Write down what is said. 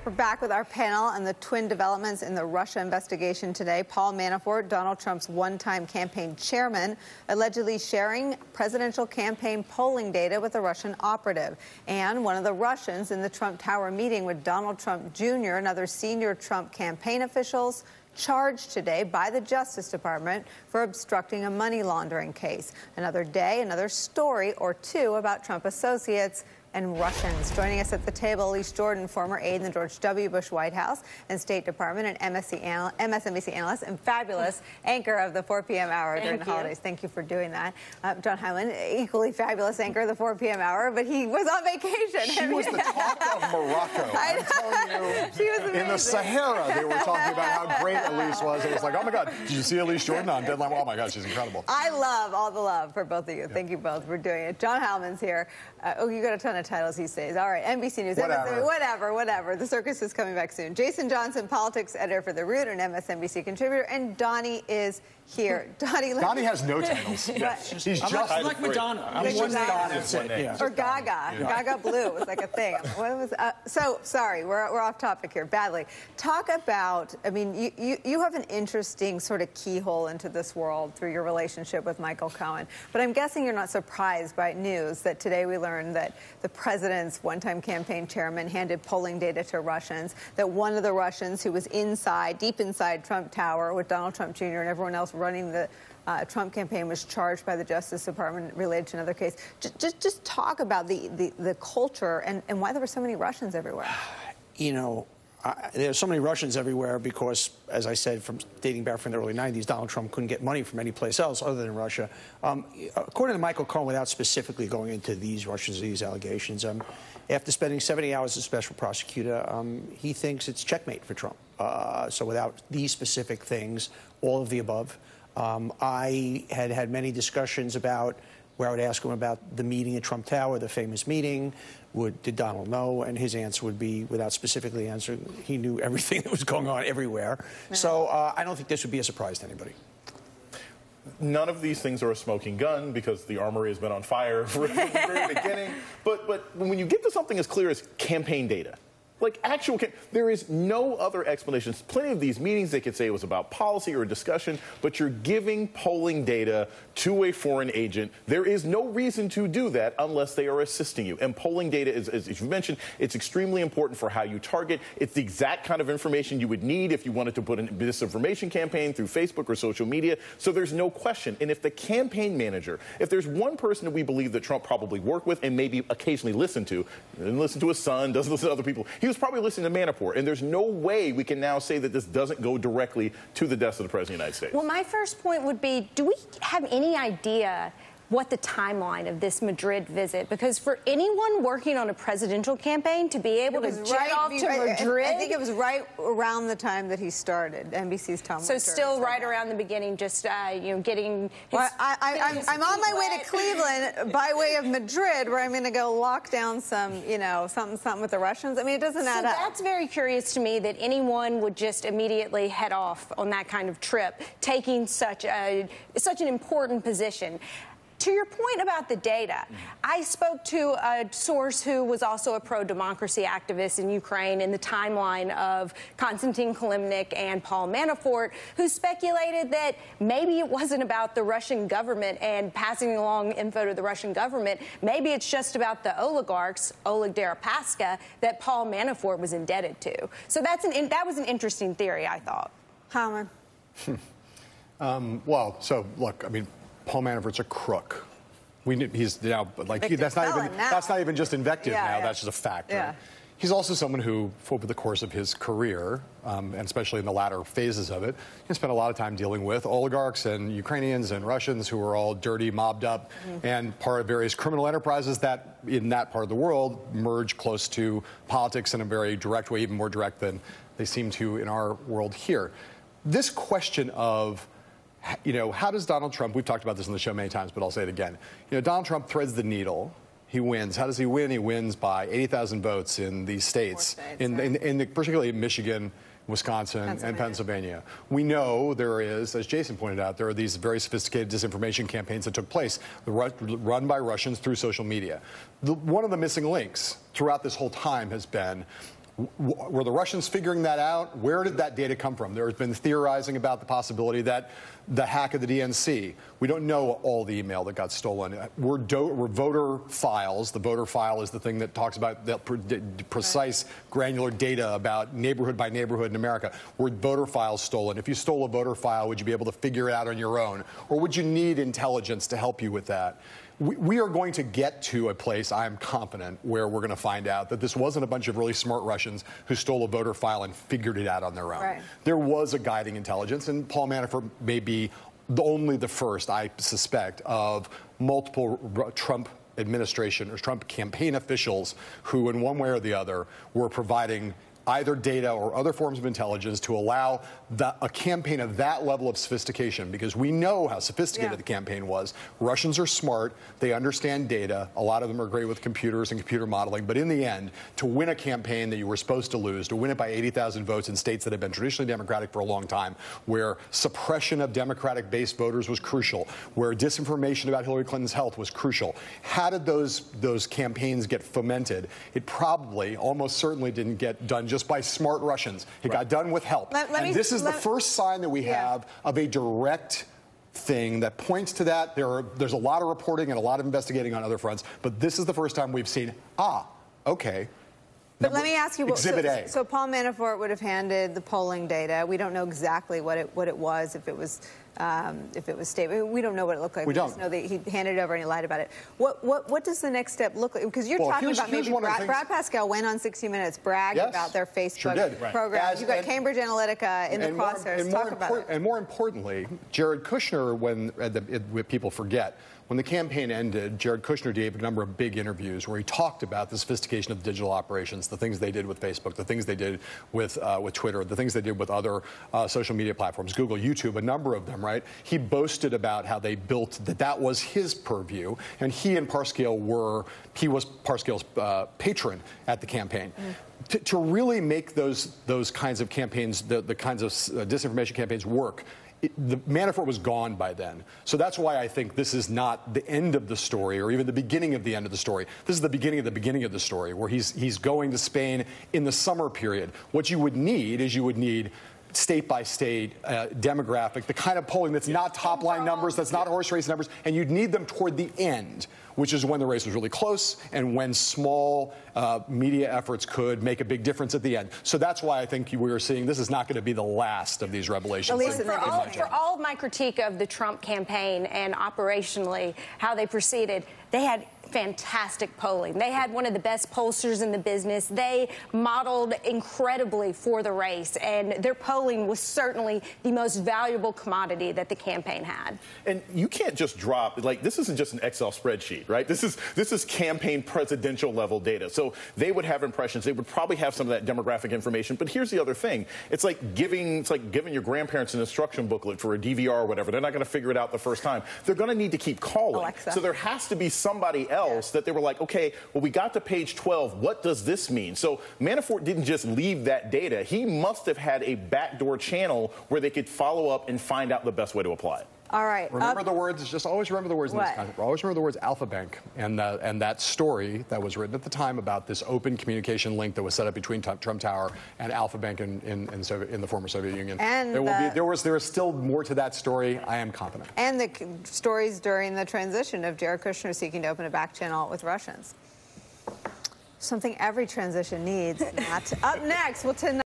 We're back with our panel and the twin developments in the Russia investigation today. Paul Manafort, Donald Trump's one-time campaign chairman, allegedly sharing presidential campaign polling data with a Russian operative. And one of the Russians in the Trump Tower meeting with Donald Trump Jr. and other senior Trump campaign officials charged today by the Justice Department for obstructing a money laundering case. Another day, another story or two about Trump associates and Russians. Joining us at the table, Elise Jordan, former aide in the George W. Bush White House and State Department, and MSNBC analyst and fabulous anchor of the 4 p.m. hour during the holidays. Thank you for doing that. John Heilemann, equally fabulous anchor of the 4 p.m. hour, but he was on vacation. She was the talk of Morocco. I'm telling you, she was amazing. In the Sahara, they were talking about how great Elise was. It was like, oh my God, did you see Elise Jordan on Deadline? Oh my God, she's incredible. I love all the love for both of you. Thank you both for doing it. John Heilemann's here. You got a ton of titles these days. All right, NBC News, whatever. The circus is coming back soon. Jason Johnson, politics editor for The Root and MSNBC contributor, and Donny is here. Donny has no titles. He's just like Madonna. I'm one Madonna. Yeah. Or Gaga. Yeah. Gaga Blue was like a thing. What was? So sorry, we're off topic here badly. Talk about. I mean, you have an interesting sort of keyhole into this world through your relationship with Michael Cohen. But I'm guessing you're not surprised by news that today we learned that the president's one-time campaign chairman handed polling data to Russians. That one of the Russians who was deep inside Trump Tower with Donald Trump Jr. and everyone else running the Trump campaign was charged by the Justice Department related to another case. Just talk about the culture and why there were so many Russians everywhere. You know, there's so many Russians everywhere because, as I said, from dating back from the early 90s, Donald Trump couldn't get money from any place else other than Russia. According to Michael Cohen, without specifically going into these Russians, these allegations, after spending 70 hours as special prosecutor, he thinks it's checkmate for Trump. So without these specific things, all of the above. I had many discussions about where I would ask him about the meeting at Trump Tower, the famous meeting. Did Donald know? And his answer would be, without specifically answering, he knew everything that was going on everywhere. Yeah. So I don't think this would be a surprise to anybody. None of these things are a smoking gun because the armory has been on fire from the very beginning. But when you get to something as clear as campaign data, like actual, there is no other explanation. Plenty of these meetings, they could say it was about policy or a discussion, but you're giving polling data to a foreign agent. There is no reason to do that unless they are assisting you. And polling data, as you mentioned, it's extremely important for how you target. It's the exact kind of information you would need if you wanted to put a disinformation campaign through Facebook or social media. So there's no question. And if the campaign manager, if there's one person that we believe that Trump probably worked with and maybe occasionally listened to, doesn't listen to his son, doesn't listen to other people, he was probably listening to Manafort, and there's no way we can now say that this doesn't go directly to the desk of the President of the United States. Well, my first point would be, do we have any idea what the timeline of this Madrid visit? Because for anyone working on a presidential campain to be able to jet off to Madrid... I think it was right around the time that he started, NBC's Tom So still right around the beginning, just, you know, getting... I'm on my way to Cleveland by way of Madrid, where I'm going to go lock down some, you know, something with the Russians. I mean, it doesn't add up. That's very curious to me that anyone would just immediately head off on that kind of trip, taking such an important position. To your point about the data, I spoke to a source who was also a pro-democracy activist in Ukraine in the timeline of Konstantin Kilimnik and Paul Manafort, who speculated that maybe it wasn't about the Russian government and passing along info to the Russian government. Maybe it's just about the oligarchs, Oleg Deripaska, that Paul Manafort was indebted to. So that was an interesting theory, I thought. Howard? Well, so look, I mean, Paul Manafort's a crook. He's now like that's not even just invective now. That's just a fact. Right? He's also someone who, over the course of his career, and especially in the latter phases of it, he spent a lot of time dealing with oligarchs and Ukrainians and Russians who were all dirty, mobbed up, and part of various criminal enterprises that, in that part of the world, merge close to politics in a very direct way, even more direct than they seem to in our world here. This question of, you know, how does Donald Trump, we've talked about this on the show many times, but I'll say it again. You know, Donald Trump threads the needle. He wins. How does he win? He wins by 80,000 votes in these states, particularly in Michigan, Wisconsin, and Pennsylvania. We know there is, as Jason pointed out, there are these very sophisticated disinformation campaigns that took place, run by Russians through social media. One of the missing links throughout this whole time has been, Were the Russians figuring that out? Where did that data come from? There has been theorizing about the possibility that the hack of the DNC. We don't know all the email that got stolen. We're voter files. The voter file is the thing that talks about the precise, granular data about neighborhood by neighborhood in America. Were voter files stolen? If you stole a voter file, would you be able to figure it out on your own? Or would you need intelligence to help you with that? We are going to get to a place, I'm confident, where we're going to find out that this wasn't a bunch of really smart Russians who stole a voter file and figured it out on their own. Right. There was a guiding intelligence, and Paul Manafort may be only the first, I suspect, of multiple Trump administration or Trump campaign officials who, in one way or the other, were providing either data or other forms of intelligence to allow a campaign of that level of sophistication, because we know how sophisticated the campaign was. Russians are smart. They understand data. A lot of them are great with computers and computer modeling. But in the end, to win a campaign that you were supposed to lose, to win it by 80,000 votes in states that have been traditionally Democratic for a long time, where suppression of Democratic-based voters was crucial, where disinformation about Hillary Clinton's health was crucial. How did those campaigns get fomented? It probably, almost certainly, didn't get done just by smart Russians. It got done with help. This is the first sign that we have of a direct thing that points to that. There's a lot of reporting and a lot of investigating on other fronts, but this is the first time we've seen, okay. But let me ask you, Exhibit A. So Paul Manafort would have handed the polling data. We don't know exactly what it was, if it was state. We don't know what it looked like. We just know that he handed it over and he lied about it. What does the next step look like? Because you're talking about maybe Brad Pascal went on 60 Minutes, bragged about their Facebook program. You've got Cambridge Analytica in the crosshairs. Talk about it. And more importantly, Jared Kushner, when people forget, when the campaign ended, Jared Kushner gave a number of big interviews where he talked about the sophistication of digital operations, the things they did with Facebook, the things they did with Twitter, the things they did with other social media platforms, Google, YouTube, a number of them, right? He boasted about how they built that was his purview, and he and Parscale was Parscale's patron at the campaign. To really make those kinds of campaigns, the kinds of disinformation campaigns work, the Manafort was gone by then. So that's why I think this is not the end of the story or even the beginning of the end of the story. This is the beginning of the story, where he's going to Spain in the summer period. What you would need is state by state demographic, the kind of polling that's not top line numbers, that's not horse race numbers, and you'd need them toward the end, which is when the race was really close and when small media efforts could make a big difference at the end. So that's why I think we are seeing this is not going to be the last of these revelations. For all of my critique of the Trump campaign and operationally how they proceeded, they had fantastic polling. They had one of the best pollsters in the business. They modeled incredibly for the race, and their polling was certainly the most valuable commodity that the campaign had. And you can't just drop, this isn't just an Excel spreadsheet, right? This is campaign presidential level data. So they would have impressions. They would probably have some of that demographic information. But here's the other thing. It's like giving your grandparents an instruction booklet for a DVR or whatever. They're not going to figure it out the first time. They're going to need to keep calling. Alexa. So there has to be somebody else that they were like, okay, well, we got to page 12. What does this mean? So Manafort didn't just leave that data. He must have had a backdoor channel where they could follow up and find out the best way to apply it. All right. Remember the words, just always remember the words in this context. Always remember the words Alpha Bank and that story that was written at the time about this open communication link that was set up between Trump Tower and Alpha Bank in the former Soviet Union. And there is still more to that story, I am confident. And the stories during the transition of Jared Kushner seeking to open a back channel with Russians. Something every transition needs. Up next,